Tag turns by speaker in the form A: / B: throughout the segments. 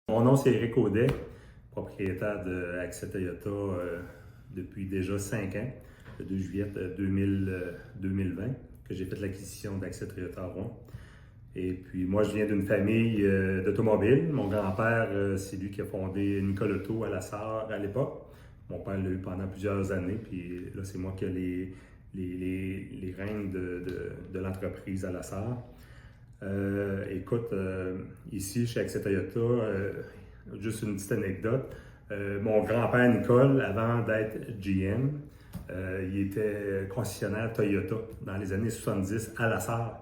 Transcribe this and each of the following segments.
A: Mon nom, c'est Éric Audet, propriétaire de Accès Toyota depuis déjà 5 ans, le 2 juillet 2020, que j'ai fait l'acquisition d'Accès Toyota à Rouen. Et puis moi, je viens d'une famille d'automobiles. Mon grand-père, c'est lui qui a fondé Nicole Auto à La Sarre à l'époque. Mon père l'a eu pendant plusieurs années, puis là, c'est moi qui ai les rênes de l'entreprise à La Sarre. Écoute, ici chez Accès Toyota, juste une petite anecdote. Mon grand-père Nicole, avant d'être GM, il était concessionnaire Toyota dans les années 70 à La Sarre.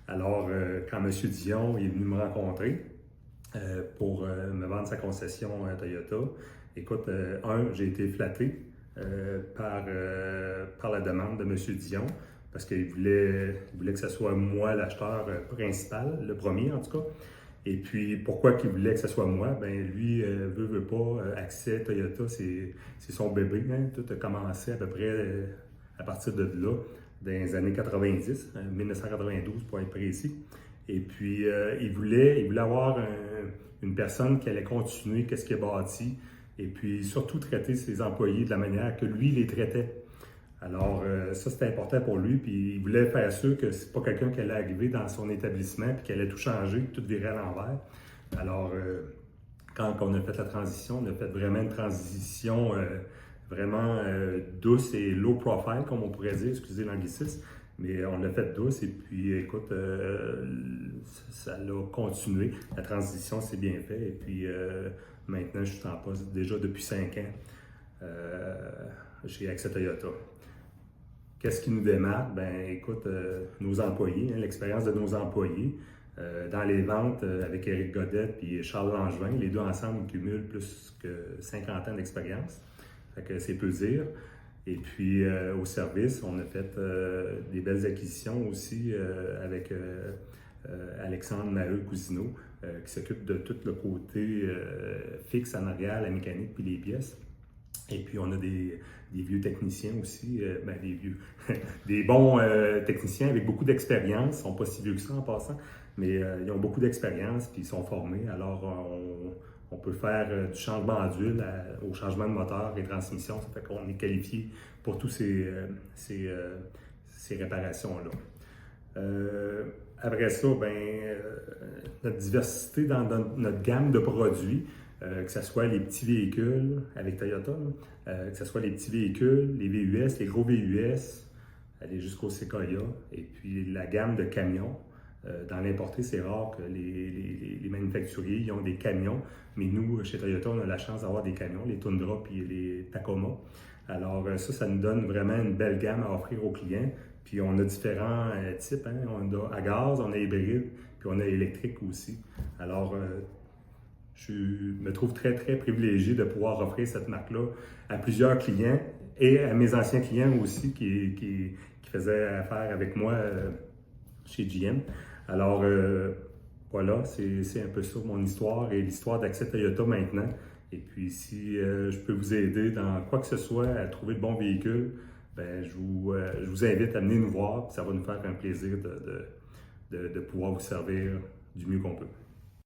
A: Alors, quand M. Dion est venu me rencontrer pour me vendre sa concession Toyota, écoute, j'ai été flatté par la demande de M. Dion, parce qu'il voulait que ce soit moi l'acheteur principal, le premier en tout cas. Et puis, pourquoi qu'il voulait que ce soit moi? Ben lui, veut pas, Accès Toyota, c'est son bébé. Hein? Tout a commencé à peu près à partir de là, dans les années 90, 1992 pour être précis. Et puis, il voulait avoir une personne qui allait continuer qu'est-ce qu'il a bâti, et puis surtout traiter ses employés de la manière que lui les traitait. Alors, ça, c'était important pour lui, puis il voulait faire sûr que c'est pas quelqu'un qui allait arriver dans son établissement puis qui allait tout changer, tout virer à l'envers. Alors, quand on a fait la transition, on a fait vraiment une transition vraiment douce et low profile, comme on pourrait dire, excusez l'anglicisme, mais on l'a fait douce et puis, écoute, ça l'a continué. La transition s'est bien faite et puis maintenant, je suis en poste déjà depuis 5 ans chez Accès Toyota. Qu'est-ce qui nous démarque? Ben, écoute, nos employés, l'expérience de nos employés. Dans les ventes avec Éric Godet et Charles Langevin, les deux ensemble cumulent plus que 50 ans d'expérience. Fait que c'est peu dire. Et puis au service, on a fait des belles acquisitions aussi avec Alexandre Maheu-Cousineau, qui s'occupe de tout le côté fixe en arrière, la mécanique puis les pièces. Et puis, on a des vieux techniciens aussi, des vieux, des bons techniciens avec beaucoup d'expérience. Ils ne sont pas si vieux que ça en passant, mais ils ont beaucoup d'expérience puis ils sont formés. Alors, on peut faire du changement d'huile au changement de moteur et transmission. Ça fait qu'on est qualifié pour tous ces réparations-là. Après ça, notre diversité dans notre gamme de produits, que ce soit les petits véhicules avec Toyota, que ce soit les petits véhicules, les VUS, les gros VUS, aller jusqu'au Sequoia, et puis la gamme de camions. Dans l'importé, c'est rare que les manufacturiers ils ont des camions, mais nous, chez Toyota, on a la chance d'avoir des camions, les Tundra et les Tacoma. Alors ça nous donne vraiment une belle gamme à offrir aux clients. Puis on a différents types, hein? On a à gaz, on a hybride, puis on a électrique aussi. Alors, je me trouve très, très privilégié de pouvoir offrir cette marque-là à plusieurs clients et à mes anciens clients aussi qui faisaient affaire avec moi chez GM. Alors, voilà, c'est un peu ça mon histoire et l'histoire d'Accès Toyota maintenant. Et puis, si je peux vous aider dans quoi que ce soit à trouver le bon véhicule, je vous invite à venir nous voir. Ça va nous faire un plaisir de pouvoir vous servir du mieux qu'on peut.